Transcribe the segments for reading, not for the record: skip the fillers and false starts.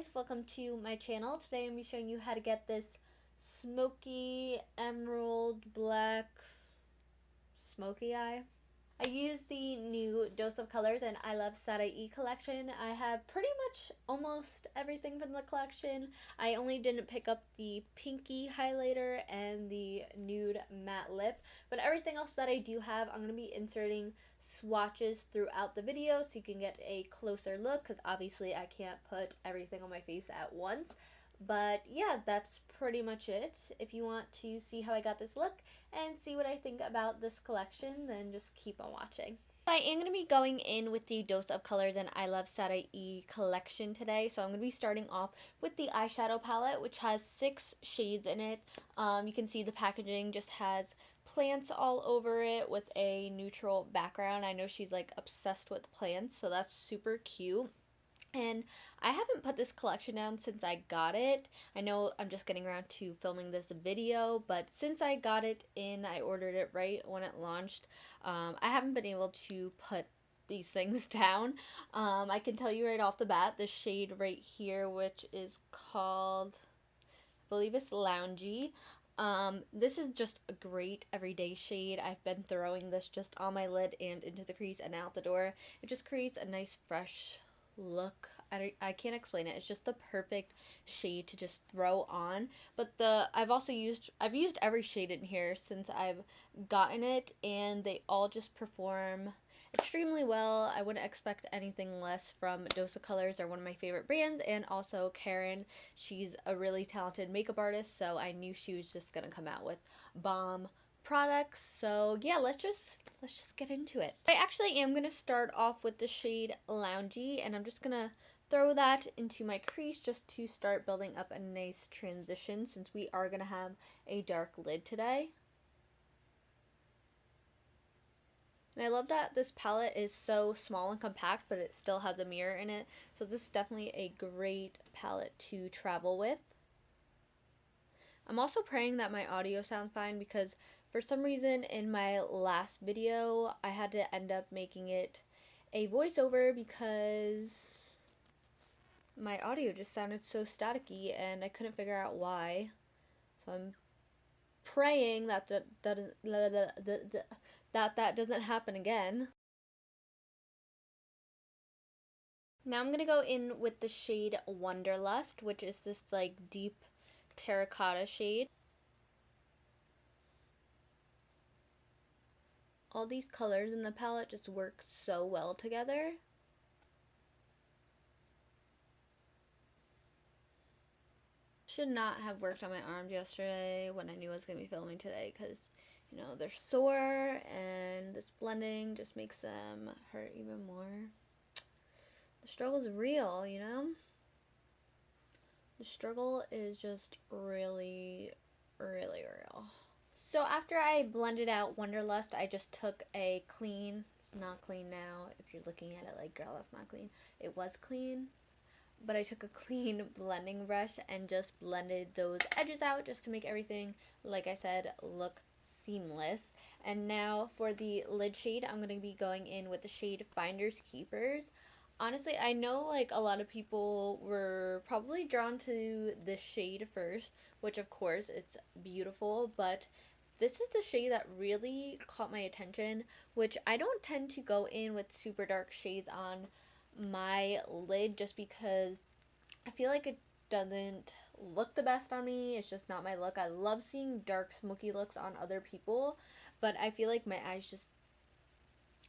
guys, welcome to my channel. Today I'm going to be showing you how to get this smoky emerald black smoky eye. I used the new Dose of Colors and Iluvsarahii collection. I have pretty much almost everything from the collection. I only didn't pick up the pinky highlighter and the nude matte lip, but everything else that I do have, I'm going to be inserting swatches throughout the video so you can get a closer look, because obviously I can't put everything on my face at once. But yeah, that's pretty much it. If you want to see how I got this look and see what I think about this collection, then just keep on watching. I am going to be going in with the Dose of Colors and Iluvsarahii collection today. So I'm going to be starting off with the eyeshadow palette, which has 6 shades in it. You can see the packaging just has plants all over it with a neutral background. I know she's like obsessed with plants, so that's super cute. And I haven't put this collection down since I got it. I know I'm just getting around to filming this video, but since I got it in, I ordered it right when it launched, I haven't been able to put these things down. I can tell you right off the bat, the shade right here, which is called, I believe it's Loungy. This is just a great everyday shade. I've been throwing this just on my lid and into the crease and out the door. It just creates a nice fresh look. I can't explain it. It's just the perfect shade to just throw on. But I've used every shade in here since I've gotten it, and they all just perform extremely well. I wouldn't expect anything less from Dose of Colors. They're one of my favorite brands, and also Karen, she's a really talented makeup artist, so I knew she was just gonna come out with bomb products. So yeah, let's just get into it. I actually am going to start off with the shade Loungy, and I'm just going to throw that into my crease just to start building up a nice transition, since we are going to have a dark lid today. And I love that this palette is so small and compact, but it still has a mirror in it, so this is definitely a great palette to travel with. I'm also praying that my audio sounds fine, because for some reason in my last video I had to end up making it a voiceover because my audio just sounded so staticky and I couldn't figure out why. So I'm praying that that doesn't happen again. Now I'm gonna go in with the shade Wonderlust, which is this like deep terracotta shade. All these colors in the palette just work so well together. Should not have worked on my arms yesterday when I knew I was going to be filming today, because, you know, they're sore and this blending just makes them hurt even more. The struggle's real, you know? The struggle is just really, really real. So after I blended out Wonderlust, I just took a clean, it's not clean now, if you're looking at it like, girl, that's not clean. It was clean, but I took a clean blending brush and just blended those edges out just to make everything, like I said, look seamless. And now for the lid shade, I'm going to be going in with the shade Finders Keepers. Honestly, I know like a lot of people were probably drawn to this shade first, which of course it's beautiful, but this is the shade that really caught my attention, which I don't tend to go in with super dark shades on my lid just because I feel like it doesn't look the best on me. It's just not my look. I love seeing dark smoky looks on other people, but I feel like my eyes just,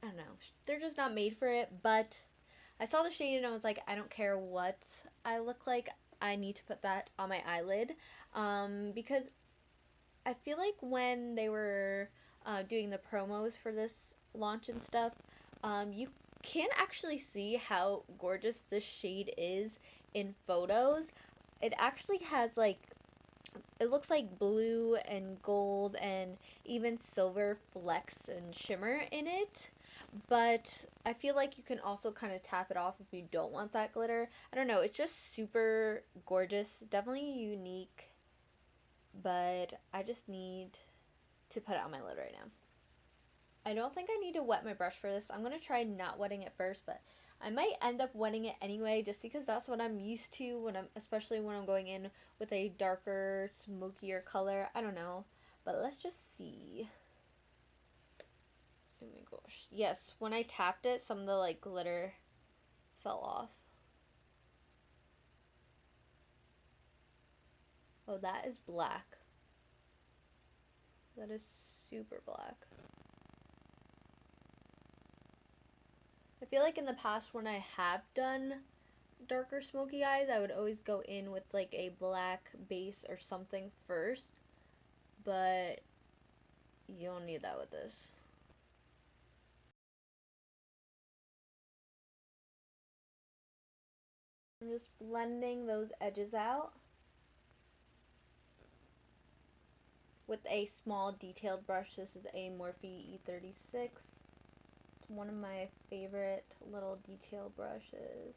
I don't know, they're just not made for it. But I saw the shade and I was like, I don't care what I look like, I need to put that on my eyelid, because I feel like when they were doing the promos for this launch and stuff, you can actually see how gorgeous this shade is in photos. It actually has like, it looks like blue and gold and even silver flecks and shimmer in it. But I feel like you can also kind of tap it off if you don't want that glitter. I don't know, it's just super gorgeous, definitely unique. But I just need to put it on my lid right now. I don't think I need to wet my brush for this. I'm going to try not wetting it first, but I might end up wetting it anyway, just because that's what I'm used to especially when I'm going in with a darker, smokier color. I don't know, but let's just see. Oh my gosh. Yes, when I tapped it, some of the like glitter fell off. Oh, that is black. That is super black. I feel like in the past when I have done darker smoky eyes, I would always go in with like a black base or something first, but you don't need that with this. I'm just blending those edges out with a small detailed brush. This is a Morphe E36. It's one of my favorite little detail brushes.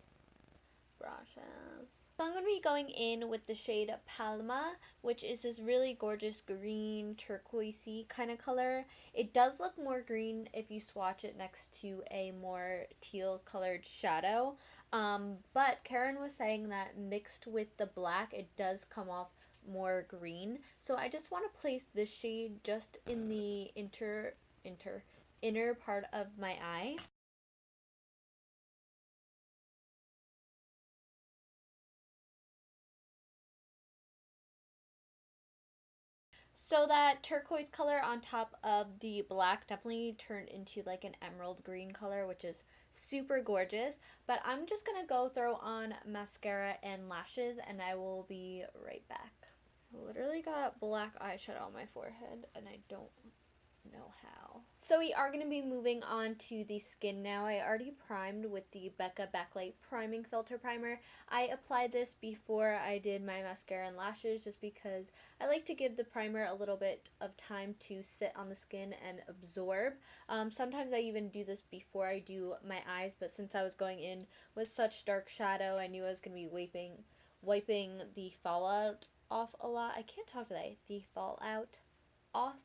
So I'm going to be going in with the shade Palma, which is this really gorgeous green turquoisey kind of color. It does look more green if you swatch it next to a more teal colored shadow. But Karen was saying that mixed with the black, it does come off more green. So I just want to place this shade just in the inner part of my eye. So that turquoise color on top of the black definitely turned into like an emerald green color, which is super gorgeous. But I'm just going to go throw on mascara and lashes, and I will be right back. I literally got black eyeshadow on my forehead, and I don't know how. So we are going to be moving on to the skin now. I already primed with the Becca Backlight Priming Filter Primer. I applied this before I did my mascara and lashes just because I like to give the primer a little bit of time to sit on the skin and absorb. Sometimes I even do this before I do my eyes, but since I was going in with such dark shadow, I knew I was going to be wiping the fallout off a lot. I can't talk today. The fallout off.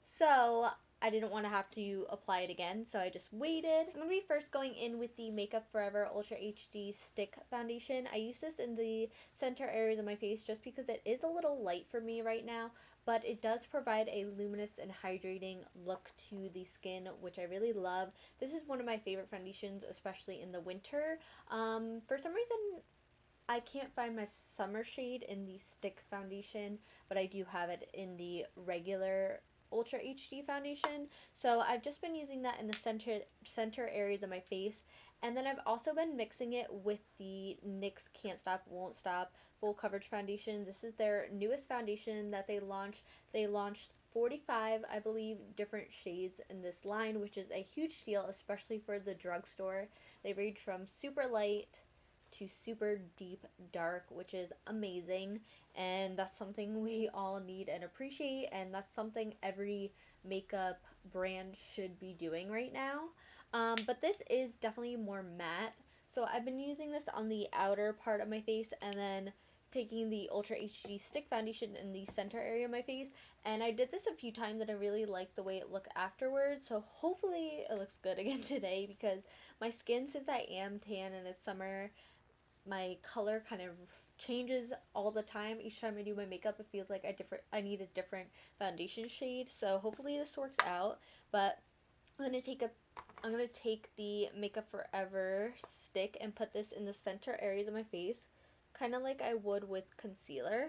So I didn't want to have to apply it again, so I just waited. I'm going to be first going in with the Makeup Forever Ultra HD Stick Foundation. I use this in the center areas of my face just because it is a little light for me right now, but it does provide a luminous and hydrating look to the skin, which I really love. This is one of my favorite foundations, especially in the winter. For some reason, I can't find my summer shade in the stick foundation, but I do have it in the regular Ultra HD foundation. So I've just been using that in the center areas of my face, and then I've also been mixing it with the NYX Can't Stop Won't Stop Full Coverage Foundation. This is their newest foundation that they launched. They launched 45, I believe, different shades in this line, which is a huge deal, especially for the drugstore. They range from super light to super deep dark, which is amazing, and that's something we all need and appreciate, and that's something every makeup brand should be doing right now. But this is definitely more matte, so I've been using this on the outer part of my face and then taking the Ultra HD Stick Foundation in the center area of my face, and I did this a few times and I really like the way it looked afterwards, so hopefully it looks good again today, because my skin, since I am tan and it's summer, my color kind of changes all the time. Each time I do my makeup, it feels like I need a different foundation shade. So hopefully this works out. But I'm gonna take the Makeup Forever stick and put this in the center areas of my face, kind of like I would with concealer.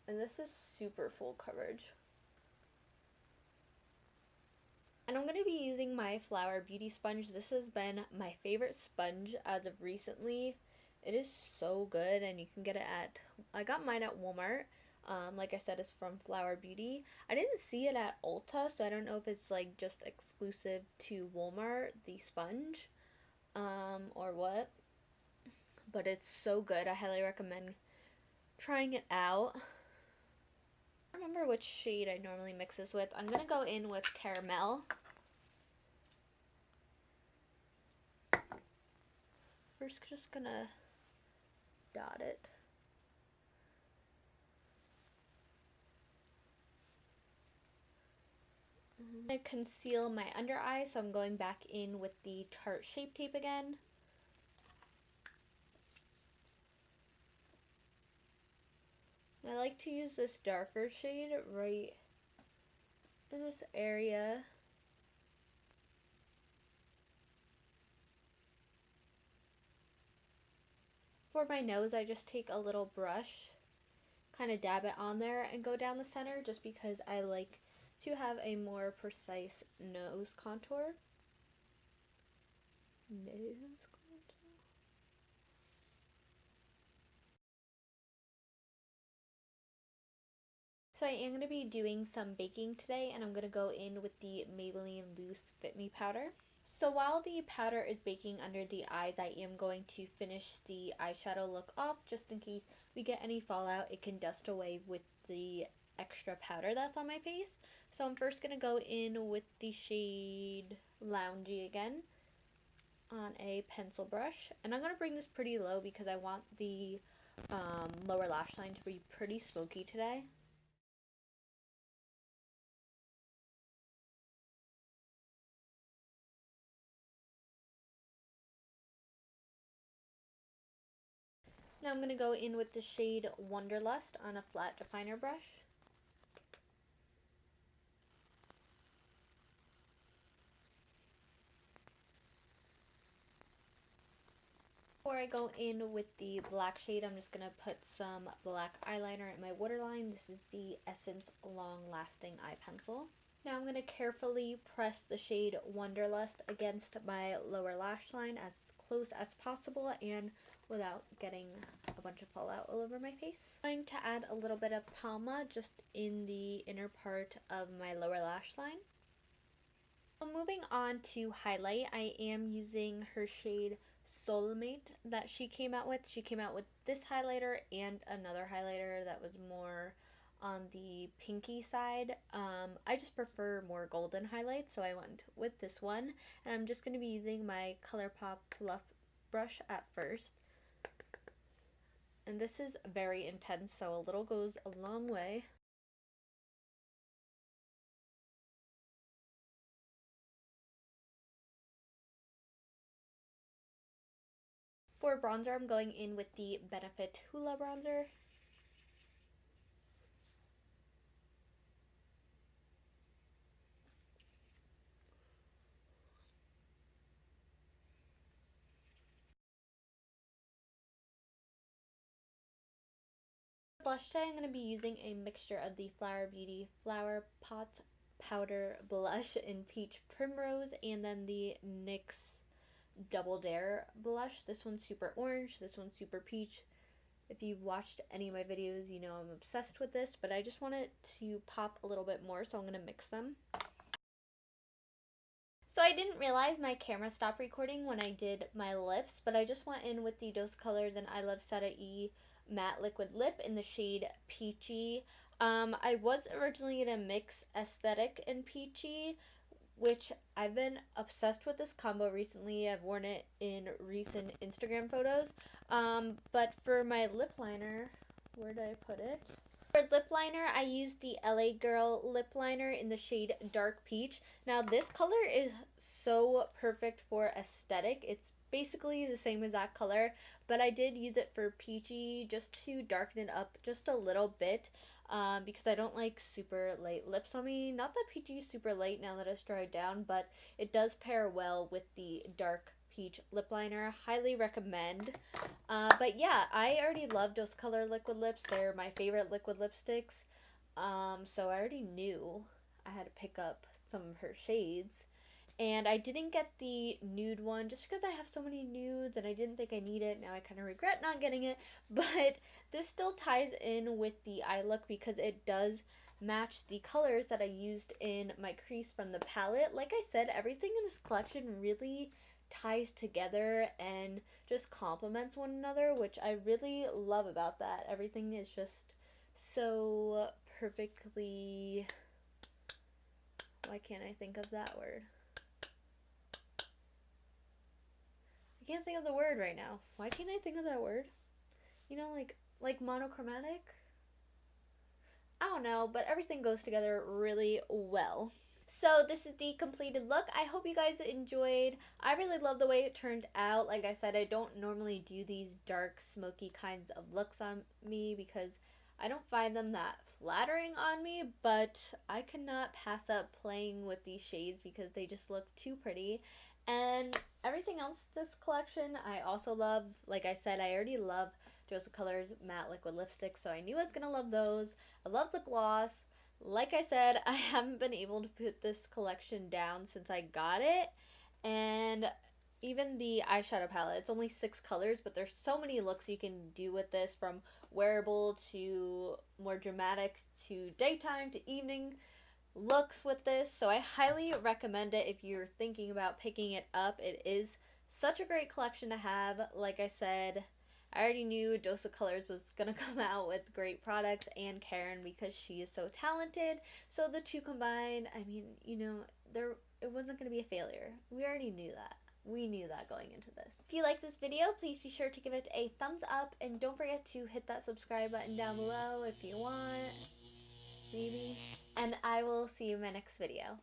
And this is super full coverage. And I'm going to be using my Flower Beauty sponge. This has been my favorite sponge as of recently. It is so good, and you can get it I got mine at Walmart. Like I said, it's from Flower Beauty. I didn't see it at Ulta, so I don't know if it's like just exclusive to Walmart, the sponge, or what. But it's so good. I highly recommend trying it out. I don't remember which shade I normally mix this with. I'm going to go in with Caramel. First, just gonna dot it. I conceal my under eye, so I'm going back in with the Tarte Shape Tape again. I like to use this darker shade right in this area. For my nose, I just take a little brush, kind of dab it on there, and go down the center just because I like to have a more precise nose contour. So I am going to be doing some baking today, and I'm going to go in with the Maybelline Loose Fit Me powder. So while the powder is baking under the eyes, I am going to finish the eyeshadow look off just in case we get any fallout. It can dust away with the extra powder that's on my face. So I'm first going to go in with the shade Loungy again on a pencil brush. And I'm going to bring this pretty low because I want the lower lash line to be pretty smoky today. Now I'm going to go in with the shade Wonderlust on a flat definer brush. Before I go in with the black shade, I'm just going to put some black eyeliner in my waterline. This is the Essence Long Lasting Eye Pencil. Now I'm going to carefully press the shade Wonderlust against my lower lash line as close as possible and without getting a bunch of fallout all over my face. I'm going to add a little bit of Palma just in the inner part of my lower lash line. So moving on to highlight, I am using her shade Soulmate that she came out with. She came out with this highlighter and another highlighter that was more on the pinky side. I just prefer more golden highlights, so I went with this one. And I'm just going to be using my ColourPop Fluff brush at first. And this is very intense, so a little goes a long way. For bronzer, I'm going in with the Benefit Hoola bronzer. Blush today, I'm going to be using a mixture of the Flower Beauty Flower Pot Powder Blush in Peach Primrose and then the NYX Double Dare blush. This one's super orange, this one's super peach. If you've watched any of my videos, you know I'm obsessed with this, but I just want it to pop a little bit more, so I'm going to mix them. So I didn't realize my camera stopped recording when I did my lips, but I just went in with the Dose Colors and Iluvsarahii matte liquid lip in the shade Peachii. I was originally going to mix Aesthetic and Peachii, which I've been obsessed with this combo recently. I've worn it in recent Instagram photos. But for my lip liner, where did I put it? For lip liner, I used the LA Girl lip liner in the shade Dark Peach. Now this color is so perfect for aesthetic. It's basically the same exact color, but I did use it for Peachii just to darken it up just a little bit. Because I don't like super light lips on me. Not that Peachii is super light now that it's dried down, but it does pair well with the Dark Peach lip liner. Highly recommend. But yeah, I already love Dose Color liquid lips. They're my favorite liquid lipsticks. So I already knew I had to pick up some of her shades. And I didn't get the nude one just because I have so many nudes and I didn't think I need it. Now I kind of regret not getting it. But this still ties in with the eye look because it does match the colors that I used in my crease from the palette. Like I said, everything in this collection really ties together and just complements one another, which I really love about that. Everything is just so perfectly... Why can't I think of that word? I can't think of the word right now. Why can't I think of that word? You know, like monochromatic? I don't know, but everything goes together really well. So this is the completed look. I hope you guys enjoyed. I really love the way it turned out. Like I said, I don't normally do these dark, smoky kinds of looks on me because I don't find them that flattering on me, but I cannot pass up playing with these shades because they just look too pretty. And everything else this collection I also love. Like I said, I already love Dose of Colors matte liquid lipstick, so I knew I was going to love those. I love the gloss. Like I said, I haven't been able to put this collection down since I got it. And even the eyeshadow palette, it's only 6 colors, but there's so many looks you can do with this, from wearable to more dramatic to daytime to evening looks with this. So I highly recommend it if you're thinking about picking it up. It is such a great collection to have. Like I said, I already knew Dose of Colors was going to come out with great products, and Karen, because she is so talented. So the two combined, I mean, you know, it wasn't going to be a failure. We already knew that. We knew that going into this. If you liked this video, please be sure to give it a thumbs up, and don't forget to hit that subscribe button down below if you want, maybe. And I will see you in my next video.